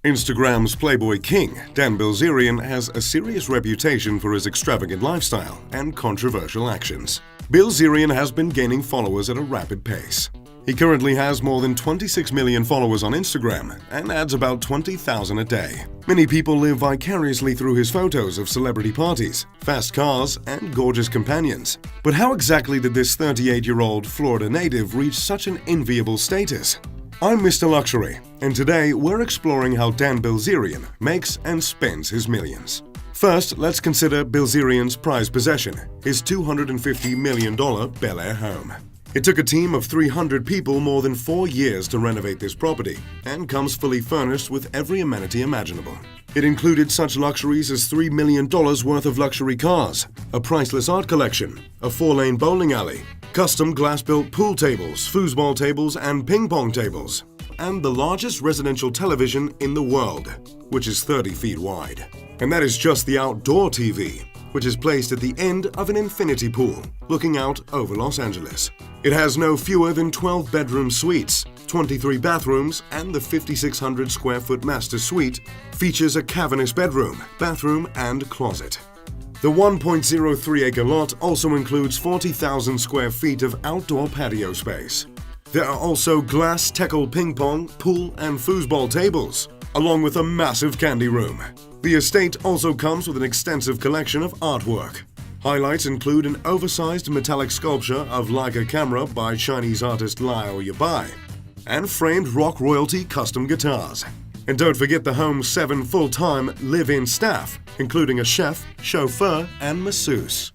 Instagram's Playboy King, Dan Bilzerian, has a serious reputation for his extravagant lifestyle and controversial actions. Bilzerian has been gaining followers at a rapid pace. He currently has more than 26 million followers on Instagram and adds about 20,000 a day. Many people live vicariously through his photos of celebrity parties, fast cars, and gorgeous companions. But how exactly did this 38-year-old Florida native reach such an enviable status? I'm Mr. Luxury, and today we're exploring how Dan Bilzerian makes and spends his millions. First, let's consider Bilzerian's prized possession, his $250 million Bel Air home. It took a team of 300 people more than 4 years to renovate this property, and comes fully furnished with every amenity imaginable. It included such luxuries as $3 million worth of luxury cars, a priceless art collection, a 4-lane bowling alley, custom glass-built pool tables, foosball tables, and ping-pong tables, and the largest residential television in the world, which is 30 feet wide. And that is just the outdoor TV, which is placed at the end of an infinity pool, looking out over Los Angeles. It has no fewer than 12 bedroom suites, 23 bathrooms, and the 5,600 square foot master suite features a cavernous bedroom, bathroom, and closet. The 1.03 acre lot also includes 40,000 square feet of outdoor patio space. There are also glass tackle ping pong, pool, and foosball tables, along with a massive candy room. The estate also comes with an extensive collection of artwork. Highlights include an oversized metallic sculpture of Leica camera by Chinese artist Liao Yabai, and framed rock royalty custom guitars. And don't forget the home's 7 full-time live-in staff, including a chef, chauffeur, and masseuse.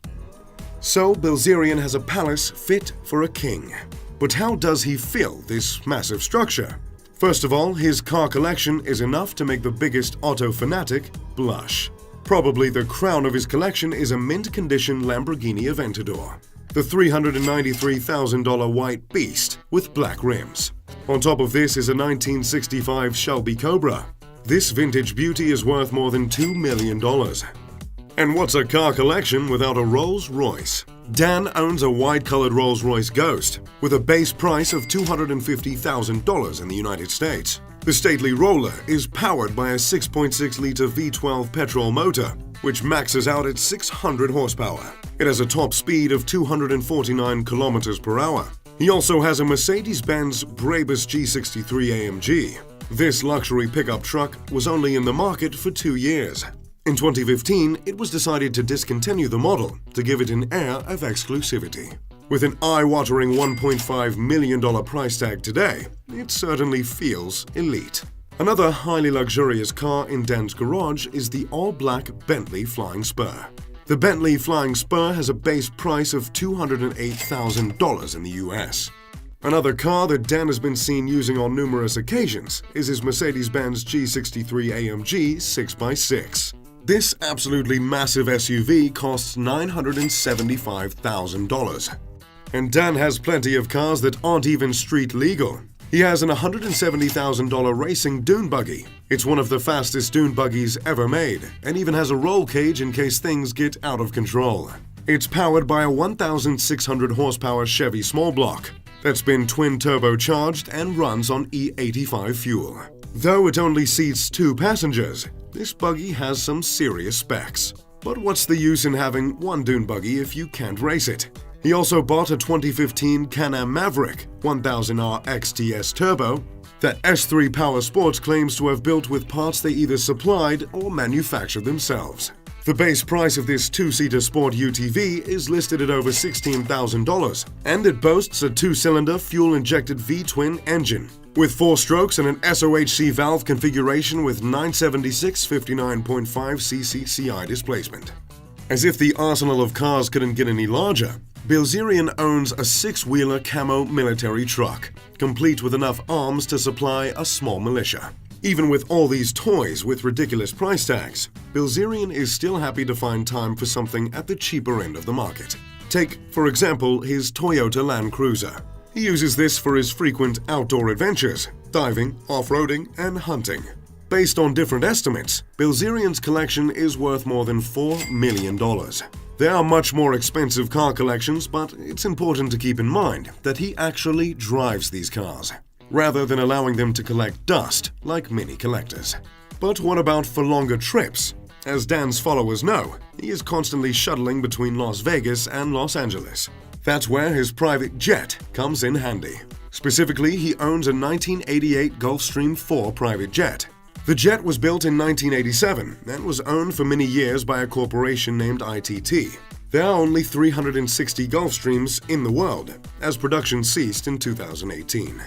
So Bilzerian has a palace fit for a king. But how does he fill this massive structure? First of all, his car collection is enough to make the biggest auto fanatic blush. Probably the crown of his collection is a mint-condition Lamborghini Aventador, the $393,000 white beast with black rims. On top of this is a 1965 Shelby Cobra. This vintage beauty is worth more than $2 million. And what's a car collection without a Rolls-Royce? Dan owns a white-colored Rolls-Royce Ghost with a base price of $250,000 in the United States. The stately roller is powered by a 6.6-liter V12 petrol motor, which maxes out at 600 horsepower. It has a top speed of 249 kilometers per hour. He also has a Mercedes-Benz Brabus G63 AMG. This luxury pickup truck was only in the market for 2 years. In 2015, it was decided to discontinue the model to give it an air of exclusivity. With an eye-watering $1.5 million price tag today, it certainly feels elite. Another highly luxurious car in Dan's garage is the all-black Bentley Flying Spur. The Bentley Flying Spur has a base price of $208,000 in the US. Another car that Dan has been seen using on numerous occasions is his Mercedes-Benz G63 AMG 6x6. This absolutely massive SUV costs $975,000. And Dan has plenty of cars that aren't even street legal. He has an $170,000 racing dune buggy. It's one of the fastest dune buggies ever made, and even has a roll cage in case things get out of control. It's powered by a 1,600 horsepower Chevy small block that's been twin turbocharged and runs on E85 fuel. Though it only seats 2 passengers, this buggy has some serious specs. But what's the use in having one dune buggy if you can't race it? He also bought a 2015 Can-Am Maverick 1000R XTS Turbo that S3 Power Sports claims to have built with parts they either supplied or manufactured themselves. The base price of this 2-seater sport UTV is listed at over $16,000, and it boasts a 2-cylinder fuel-injected V-twin engine with 4 strokes and an SOHC valve configuration with 976 59.5 cc CI displacement. As if the arsenal of cars couldn't get any larger, Bilzerian owns a 6-wheeler camo military truck, complete with enough arms to supply a small militia. Even with all these toys with ridiculous price tags, Bilzerian is still happy to find time for something at the cheaper end of the market. Take, for example, his Toyota Land Cruiser. He uses this for his frequent outdoor adventures, diving, off-roading, and hunting. Based on different estimates, Bilzerian's collection is worth more than $4 million. There are much more expensive car collections, but it's important to keep in mind that he actually drives these cars. rather than allowing them to collect dust like mini collectors. But what about for longer trips? As Dan's followers know, he is constantly shuttling between Las Vegas and Los Angeles. That's where his private jet comes in handy. Specifically, he owns a 1988 Gulfstream IV private jet. The jet was built in 1987 and was owned for many years by a corporation named ITT. There are only 360 Gulfstreams in the world, as production ceased in 2018.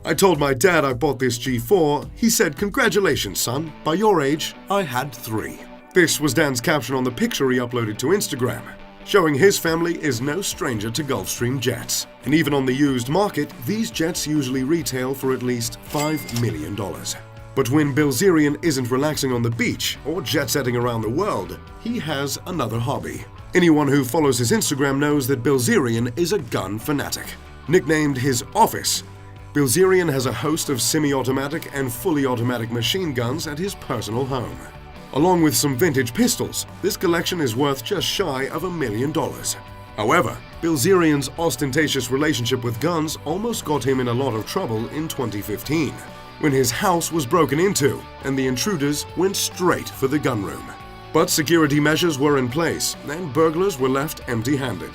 I told my dad I bought this G4. He said, "Congratulations, son. By your age, I had 3. This was Dan's caption on the picture he uploaded to Instagram, showing his family is no stranger to Gulfstream jets. And even on the used market, these jets usually retail for at least $5 million. But when Bilzerian isn't relaxing on the beach or jet-setting around the world, he has another hobby. Anyone who follows his Instagram knows that Bilzerian is a gun fanatic. Nicknamed his office, Bilzerian has a host of semi-automatic and fully automatic machine guns at his personal home. Along with some vintage pistols, this collection is worth just shy of $1 million. However, Bilzerian's ostentatious relationship with guns almost got him in a lot of trouble in 2015, when his house was broken into and the intruders went straight for the gunroom. But security measures were in place and burglars were left empty-handed.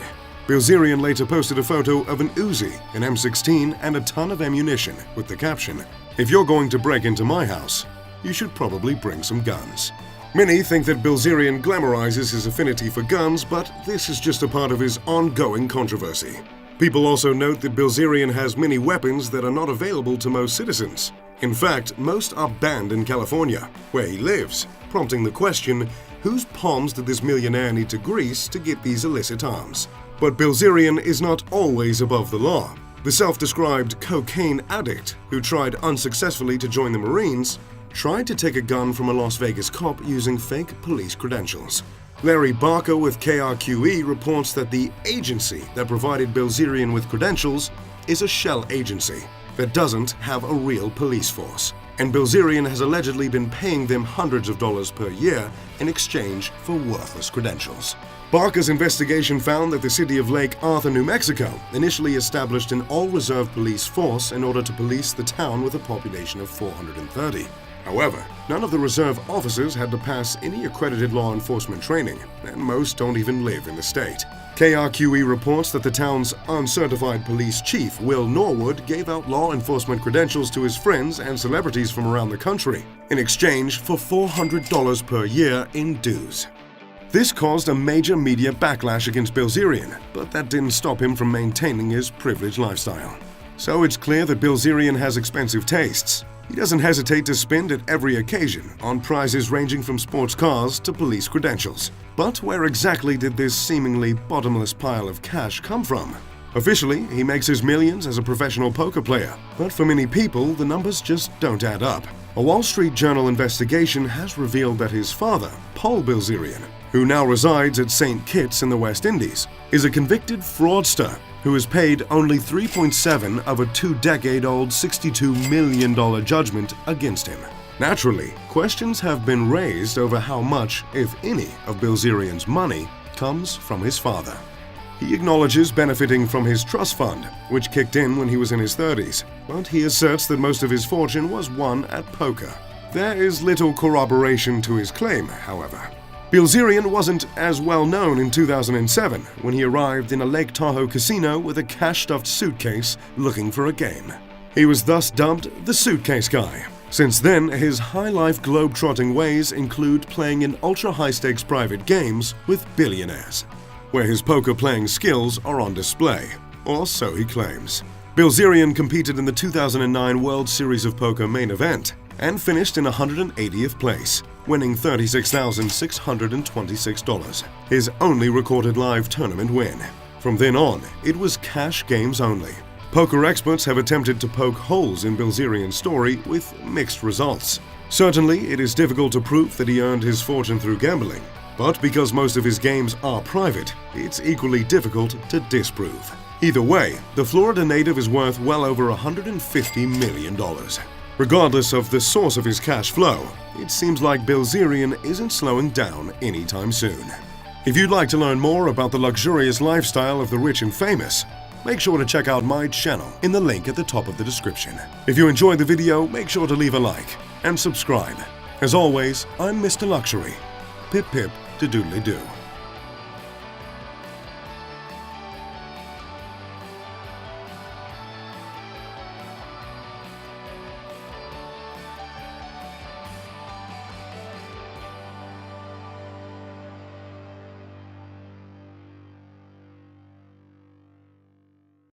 Bilzerian later posted a photo of an Uzi, an M16, and a ton of ammunition with the caption, "If you're going to break into my house, you should probably bring some guns." Many think that Bilzerian glamorizes his affinity for guns, but this is just a part of his ongoing controversy. People also note that Bilzerian has many weapons that are not available to most citizens. In fact, most are banned in California, where he lives, prompting the question, whose palms did this millionaire need to grease to get these illicit arms? But Bilzerian is not always above the law. The self-described cocaine addict, who tried unsuccessfully to join the Marines, tried to take a gun from a Las Vegas cop using fake police credentials. Larry Barker with KRQE reports that the agency that provided Bilzerian with credentials is a shell agency that doesn't have a real police force, and Bilzerian has allegedly been paying them hundreds of dollars per year in exchange for worthless credentials. Barker's investigation found that the city of Lake Arthur, New Mexico, initially established an all-reserve police force in order to police the town with a population of 430. However, none of the reserve officers had to pass any accredited law enforcement training, and most don't even live in the state. KRQE reports that the town's uncertified police chief, Will Norwood, gave out law enforcement credentials to his friends and celebrities from around the country in exchange for $400 per year in dues. This caused a major media backlash against Bilzerian, but that didn't stop him from maintaining his privileged lifestyle. So it's clear that Bilzerian has expensive tastes. He doesn't hesitate to spend at every occasion on prizes ranging from sports cars to police credentials. But where exactly did this seemingly bottomless pile of cash come from? Officially, he makes his millions as a professional poker player, but for many people, the numbers just don't add up. A Wall Street Journal investigation has revealed that his father, Paul Bilzerian, who now resides at St. Kitts in the West Indies, is a convicted fraudster who is paid only 3.7 of a 2-decade-old $62 million judgment against him. Naturally, questions have been raised over how much, if any, of Bilzerian's money comes from his father. He acknowledges benefiting from his trust fund, which kicked in when he was in his 30s, but he asserts that most of his fortune was won at poker. There is little corroboration to his claim, however. Bilzerian wasn't as well known in 2007 when he arrived in a Lake Tahoe casino with a cash-stuffed suitcase looking for a game. He was thus dubbed the Suitcase Guy. Since then, his high-life globe-trotting ways include playing in ultra-high-stakes private games with billionaires, where his poker-playing skills are on display, or so he claims. Bilzerian competed in the 2009 World Series of Poker main event and finished in 180th place, winning $36,626, his only recorded live tournament win. From then on, it was cash games only. Poker experts have attempted to poke holes in Bilzerian's story with mixed results. Certainly, it is difficult to prove that he earned his fortune through gambling, but because most of his games are private, it's equally difficult to disprove. Either way, the Florida native is worth well over $150 million. Regardless of the source of his cash flow, it seems like Bilzerian isn't slowing down anytime soon. If you'd like to learn more about the luxurious lifestyle of the rich and famous, make sure to check out my channel in the link at the top of the description. If you enjoyed the video, make sure to leave a like and subscribe. As always, I'm Mr. Luxury. Pip pip to doodly-doo.